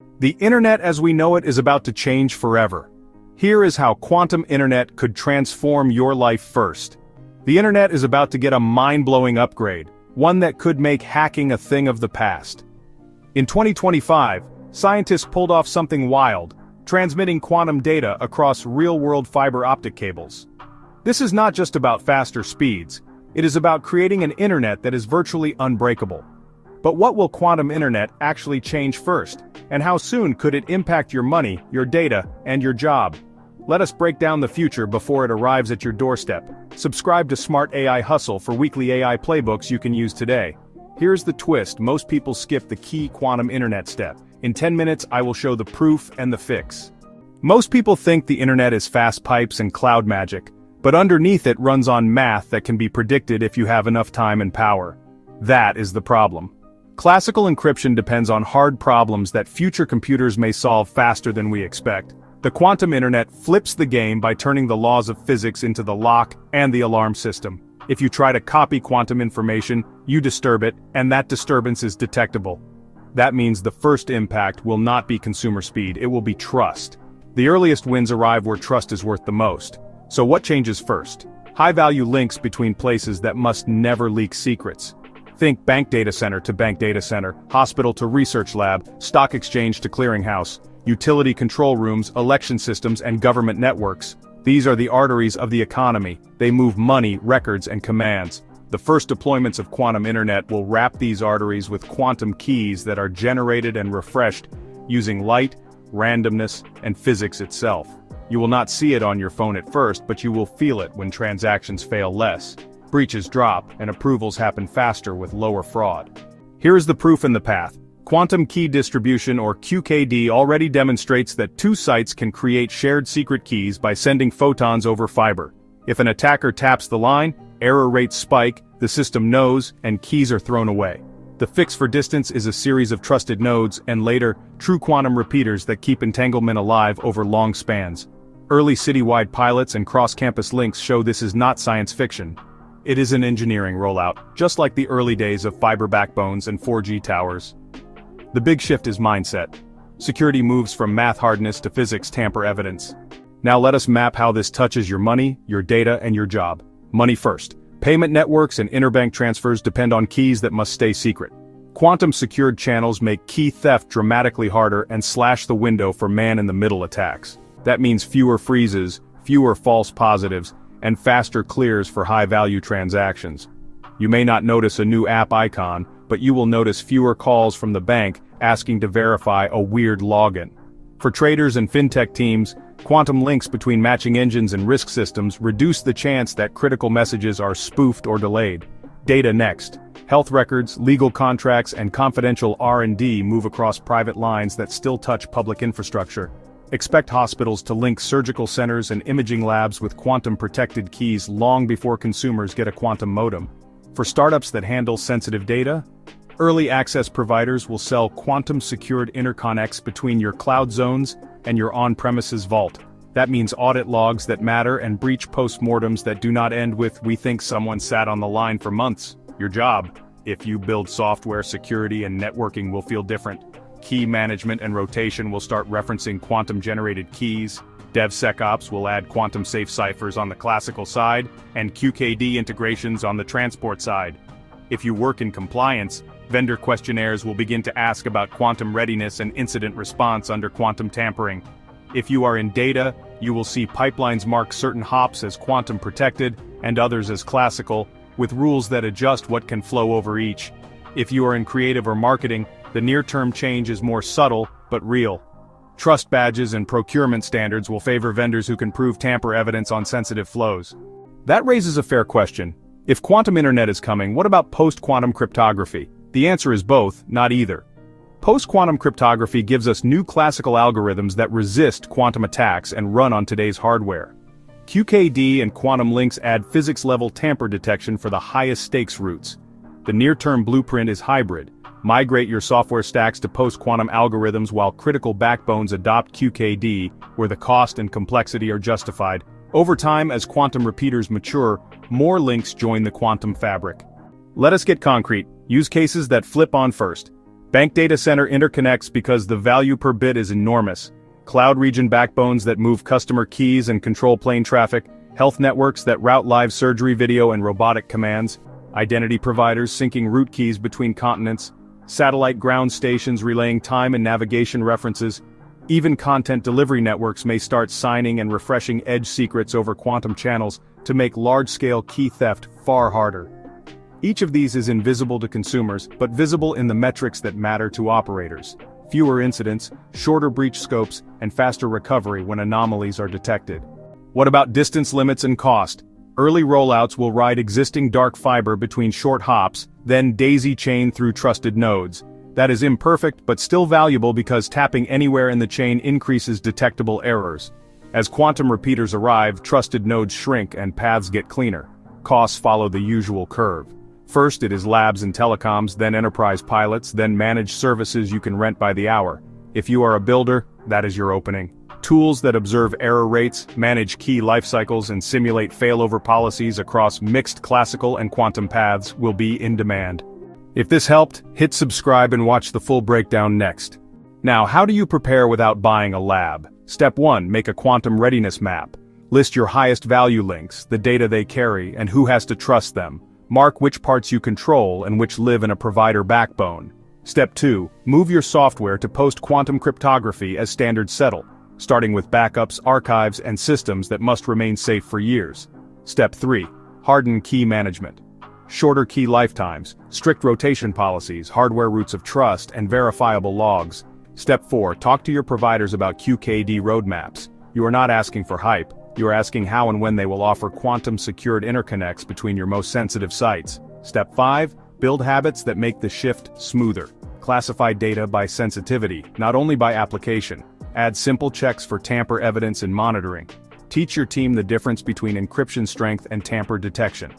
The internet as we know it is about to change forever. Here is how quantum internet could transform your life first. The internet is about to get a mind-blowing upgrade, one that could make hacking a thing of the past. In 2025, scientists pulled off something wild, transmitting quantum data across real-world fiber optic cables. This is not just about faster speeds, it is about creating an internet that is virtually unbreakable. But what will quantum internet actually change first, and how soon could it impact your money, your data, and your job? Let us break down the future before it arrives at your doorstep. Subscribe to Smart AI Hustle for weekly AI playbooks you can use today. Here's the twist: most people skip the key quantum internet step. In 10 minutes, I will show the proof and the fix. Most people think the internet is fast pipes and cloud magic, but underneath it runs on math that can be predicted if you have enough time and power. That is the problem. Classical encryption depends on hard problems that future computers may solve faster than we expect. The quantum internet flips the game by turning the laws of physics into the lock and the alarm system. If you try to copy quantum information, you disturb it, and that disturbance is detectable. That means the first impact will not be consumer speed, it will be trust. The earliest wins arrive where trust is worth the most. So what changes first? High-value links between places that must never leak secrets. Think bank data center to bank data center, hospital to research lab, stock exchange to clearinghouse, utility control rooms, election systems, and government networks. These are the arteries of the economy. They move money, records, and commands. The first deployments of quantum internet will wrap these arteries with quantum keys that are generated and refreshed using light, randomness, and physics itself. You will not see it on your phone at first, but you will feel it when transactions fail less. Breaches drop, and approvals happen faster with lower fraud. Here is the proof in the path. Quantum key distribution, or QKD, already demonstrates that two sites can create shared secret keys by sending photons over fiber. If an attacker taps the line, error rates spike, the system knows, and keys are thrown away. The fix for distance is a series of trusted nodes, and later, true quantum repeaters that keep entanglement alive over long spans. Early citywide pilots and cross-campus links show this is not science fiction. It is an engineering rollout, just like the early days of fiber backbones and 4G towers. The big shift is mindset. Security moves from math hardness to physics tamper evidence. Now let us map how this touches your money, your data, and your job. Money first. Payment networks and interbank transfers depend on keys that must stay secret. Quantum-secured channels make key theft dramatically harder and slash the window for man-in-the-middle attacks. That means fewer freezes, fewer false positives, and faster clears for high-value transactions. You may not notice a new app icon, but you will notice fewer calls from the bank asking to verify a weird login. For traders and fintech teams, quantum links between matching engines and risk systems reduce the chance that critical messages are spoofed or delayed. Data next. Health records, legal contracts, and confidential R&D move across private lines that still touch public infrastructure. Expect hospitals to link surgical centers and imaging labs with quantum-protected keys long before consumers get a quantum modem. For startups that handle sensitive data, early access providers will sell quantum-secured interconnects between your cloud zones and your on-premises vault. That means audit logs that matter and breach postmortems that do not end with "we think someone sat on the line for months." Your job, if you build software, security and networking will feel different. Key management and rotation will start referencing quantum-generated keys. DevSecOps will add quantum-safe ciphers on the classical side, and QKD integrations on the transport side. If you work in compliance, vendor questionnaires will begin to ask about quantum readiness and incident response under quantum tampering. If you are in data, you will see pipelines mark certain hops as quantum protected and others as classical, with rules that adjust what can flow over each. If you are in creative or marketing, the near-term change is more subtle, but real. Trust badges and procurement standards will favor vendors who can prove tamper evidence on sensitive flows. That raises a fair question. If quantum internet is coming, what about post-quantum cryptography? The answer is both, not either. Post-quantum cryptography gives us new classical algorithms that resist quantum attacks and run on today's hardware. QKD and quantum links add physics-level tamper detection for the highest-stakes routes. The near-term blueprint is hybrid. Migrate your software stacks to post-quantum algorithms while critical backbones adopt QKD, where the cost and complexity are justified. Over time, as quantum repeaters mature, more links join the quantum fabric. Let us get concrete. Use cases that flip on first. Bank data center interconnects because the value per bit is enormous. Cloud region backbones that move customer keys and control plane traffic, health networks that route live surgery video and robotic commands, identity providers syncing route keys between continents, satellite ground stations relaying time and navigation references. Even content delivery networks may start signing and refreshing edge secrets over quantum channels to make large-scale key theft far harder. Each of these is invisible to consumers, but visible in the metrics that matter to operators. Fewer incidents, shorter breach scopes, and faster recovery when anomalies are detected. What about distance limits and cost? Early rollouts will ride existing dark fiber between short hops, then daisy chain through trusted nodes. That is imperfect but still valuable because tapping anywhere in the chain increases detectable errors. As quantum repeaters arrive, trusted nodes shrink and paths get cleaner. Costs follow the usual curve. First it is labs and telecoms, then enterprise pilots, then managed services you can rent by the hour. If you are a builder, that is your opening. Tools that observe error rates, manage key life cycles, and simulate failover policies across mixed classical and quantum paths will be in demand. If this helped, hit subscribe and watch the full breakdown next. Now, how do you prepare without buying a lab? Step 1. Make a quantum readiness map. List your highest value links, the data they carry, and who has to trust them. Mark which parts you control and which live in a provider backbone. Step 2. Move your software to post-quantum cryptography as standards settle, starting with backups, archives, and systems that must remain safe for years. Step 3. Harden key management. Shorter key lifetimes, strict rotation policies, hardware roots of trust, and verifiable logs. Step 4. Talk to your providers about QKD roadmaps. You are not asking for hype. You are asking how and when they will offer quantum-secured interconnects between your most sensitive sites. Step 5. Build habits that make the shift smoother. Classify data by sensitivity, not only by application. Add simple checks for tamper evidence and monitoring. Teach your team the difference between encryption strength and tamper detection.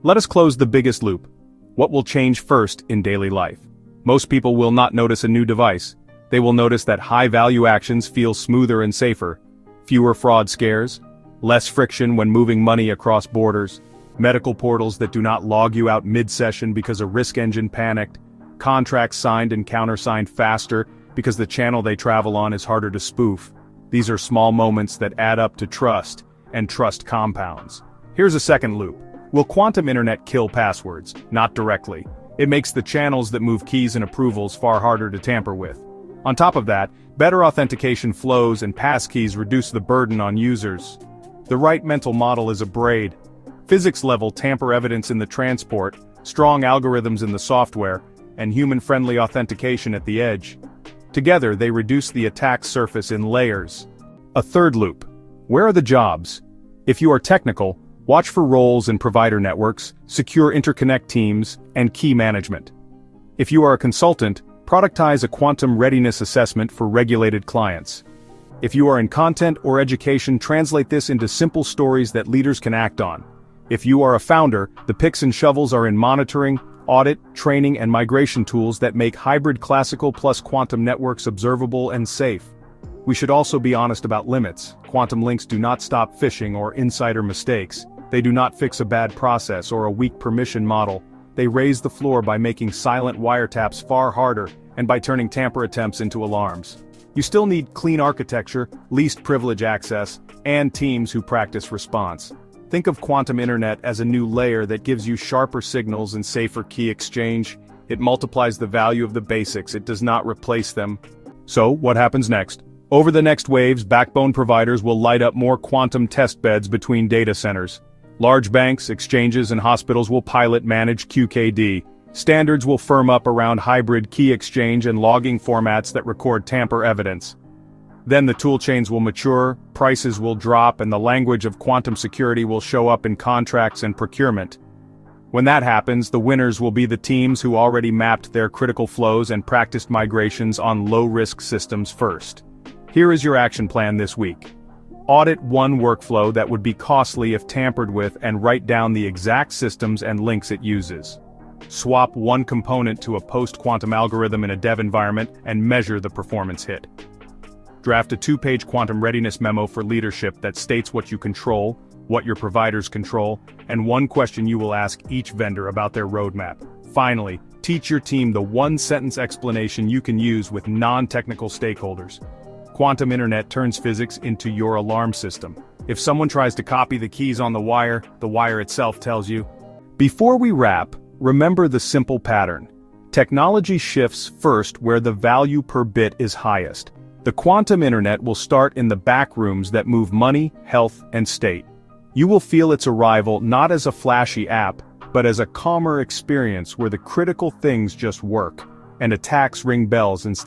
Let us close the biggest loop. What will change first in daily life? Most people will not notice a new device. They will notice that high-value actions feel smoother and safer. Fewer fraud scares. Less friction when moving money across borders, medical portals that do not log you out mid-session because a risk engine panicked, contracts signed and countersigned faster because the channel they travel on is harder to spoof. These are small moments that add up to trust, and trust compounds. Here's a second loop. Will quantum internet kill passwords? Not directly. It makes the channels that move keys and approvals far harder to tamper with. On top of that, better authentication flows and passkeys reduce the burden on users. The right mental model is a braid. Physics-level tamper evidence in the transport, strong algorithms in the software, and human-friendly authentication at the edge. Together, they reduce the attack surface in layers. A third loop. Where are the jobs? If you are technical, watch for roles in provider networks, secure interconnect teams, and key management. If you are a consultant, productize a quantum readiness assessment for regulated clients. If you are in content or education, translate this into simple stories that leaders can act on. If you are a founder, the picks and shovels are in monitoring, audit, training, and migration tools that make hybrid classical plus quantum networks observable and safe. We should also be honest about limits. Quantum links do not stop phishing or insider mistakes. They do not fix a bad process or a weak permission model. They raise the floor by making silent wiretaps far harder and by turning tamper attempts into alarms. You still need clean architecture, least privilege access, and teams who practice response. Think of quantum internet as a new layer that gives you sharper signals and safer key exchange. It multiplies the value of the basics, it does not replace them. So, what happens next? Over the next waves, backbone providers will light up more quantum test beds between data centers. Large banks, exchanges, and hospitals will pilot managed QKD. Standards will firm up around hybrid key exchange and logging formats that record tamper evidence. Then the toolchains will mature, prices will drop, and the language of quantum security will show up in contracts and procurement. When that happens, the winners will be the teams who already mapped their critical flows and practiced migrations on low-risk systems first. Here is your action plan this week. Audit one workflow that would be costly if tampered with and write down the exact systems and links it uses. Swap one component to a post-quantum algorithm in a dev environment and measure the performance hit. Draft a 2-page quantum readiness memo for leadership that states what you control, what your providers control, and one question you will ask each vendor about their roadmap. Finally, Teach your team the one-sentence explanation you can use with non-technical stakeholders. Quantum internet turns physics into your alarm system. If someone tries to copy the keys on the wire itself tells you. Before we wrap, remember the simple pattern. Technology shifts first where the value per bit is highest. The quantum internet will start in the back rooms that move money, health, and state. You will feel its arrival not as a flashy app, but as a calmer experience where the critical things just work, and attacks ring bells instead.